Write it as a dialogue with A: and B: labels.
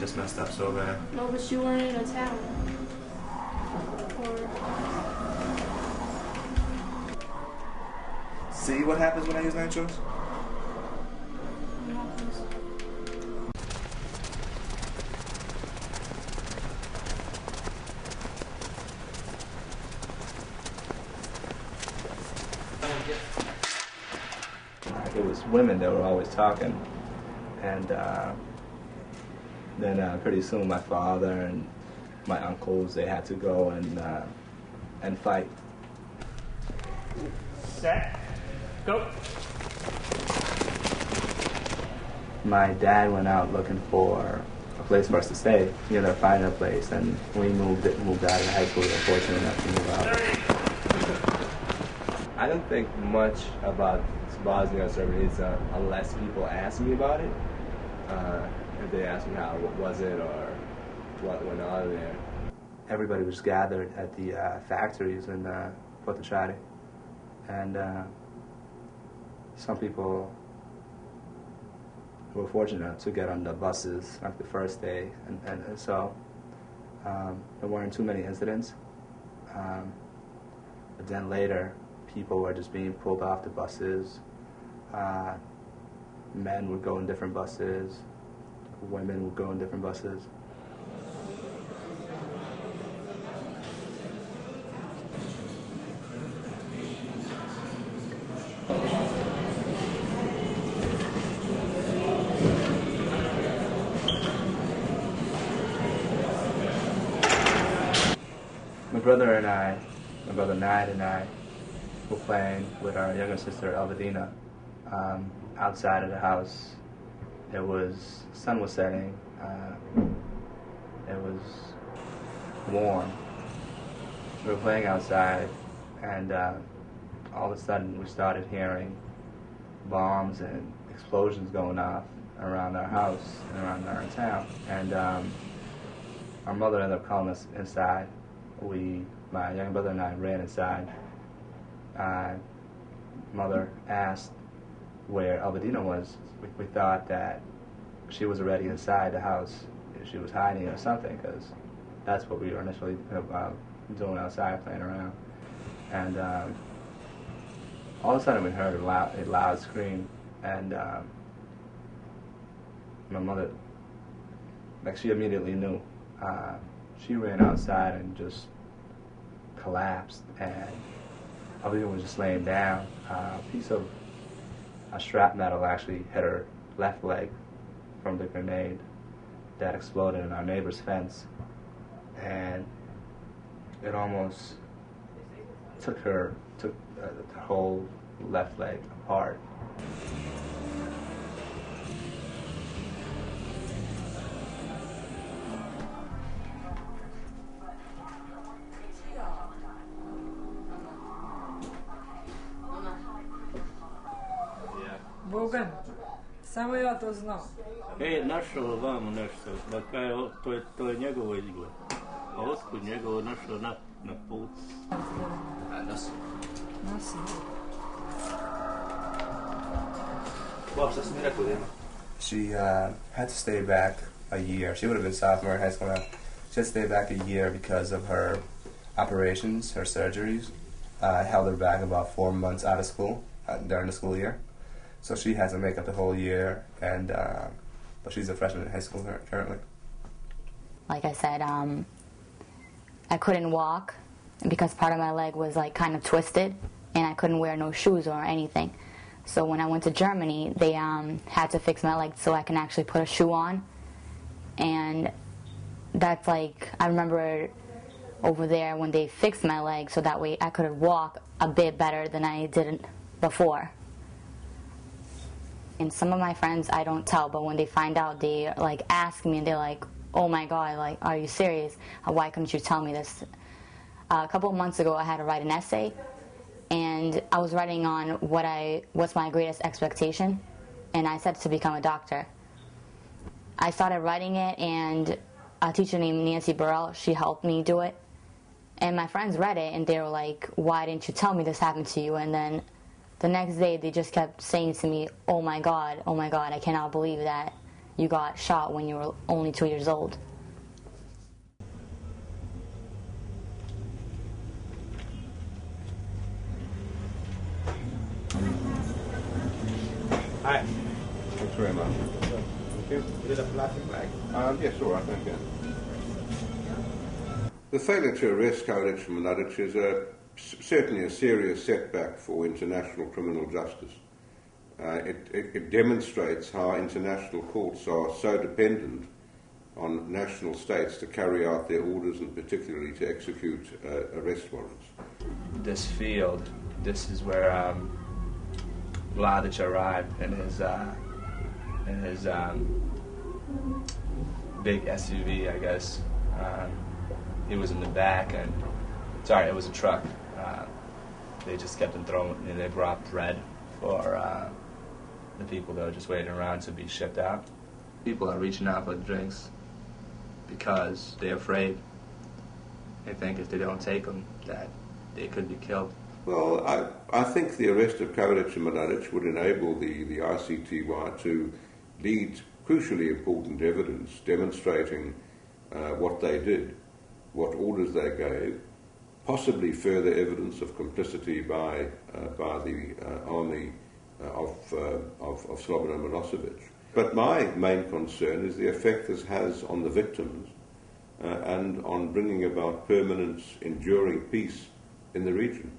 A: just messed up so bad.
B: No, but you weren't in a town. Or...
A: See what happens when I use nitros? It was women that were always talking, and then pretty soon my father and my uncles, they had to go and fight.
C: Set, go.
A: My dad went out looking for a place for us to stay. He ended up finding a place, and we moved out of the high school. We were fortunate enough to move out. I don't think much about Bosnia or Srebrenica unless people ask me about it. If they ask me how was it or what went on there. Everybody was gathered at the factories in Potocari, and some people were fortunate to get on the buses like the first day, and so there weren't too many incidents. But then later, people were just being pulled off the buses. Men would go in different buses. Women would go in different buses. My brother Nide and I were playing with our younger sister Alvadina outside of the house. Sun was setting. It was warm. We were playing outside, and all of a sudden we started hearing bombs and explosions going off around our house and around our town. And our mother ended up calling us inside. My younger brother and I ran inside. Mother asked where Alvadina was. We thought that she was already inside the house. She was hiding or something, because that's what we were initially doing outside, playing around. And all of a sudden we heard a loud scream, and my mother, she immediately knew. She ran outside and just collapsed, and Alvadina was just laying down. A piece of shrapnel actually hit her left leg from the grenade that exploded in our neighbor's fence, and it almost took the whole left leg apart.
D: Bogan, samo ja to znam.
E: Našao vamo nešto, da kaj, to je njegovo izgled. A otkud njegovo našao na put?
D: Nosi.
A: She had to stay back a year. She would have been sophomore in high school now. She had to stay back a year because of her operations, her surgeries. Held her back about 4 months out of school during the school year. So she has to make up the whole year, and but she's a freshman in high school currently.
F: Like I said, I couldn't walk because part of my leg was like kind of twisted, and I couldn't wear no shoes or anything. So when I went to Germany, they had to fix my leg so I can actually put a shoe on. And that's like, I remember over there when they fixed my leg so that way I could walk a bit better than I did before. And some of my friends I don't tell, but when they find out, they like ask me, and they're like, "Oh my God, like, are you serious? Why couldn't you tell me this?" A couple of months ago, I had to write an essay, and I was writing on what's my greatest expectation, and I said to become a doctor. I started writing it, and a teacher named Nancy Burrell, she helped me do it, and my friends read it, and they were like, "Why didn't you tell me this happened to you?" And then the next day, they just kept saying to me, oh my God, I cannot believe that you got shot when you were only 2 years old.
C: Hi.
G: Thanks very much.
C: Thank you. Is it a plastic bag?
G: Yes, all right, thank you. The failure to arrest Karadzic and Mladic is certainly a serious setback for international criminal justice. It demonstrates how international courts are so dependent on national states to carry out their orders and particularly to execute arrest warrants.
A: This field, this is where Mladic arrived in his big SUV, I guess. He was in the back, and sorry, it was a truck. They just kept him throwing, and they brought bread for the people that were just waiting around to be shipped out. People are reaching out for drinks because they're afraid. They think if they don't take them, that they could be killed.
G: Well, I think the arrest of Karadzic and Mladic would enable the ICTY to lead crucially important evidence demonstrating what they did, what orders they gave, possibly further evidence of complicity by the army of Slobodan Milosevic. But my main concern is the effect this has on the victims and on bringing about permanent, enduring peace in the region.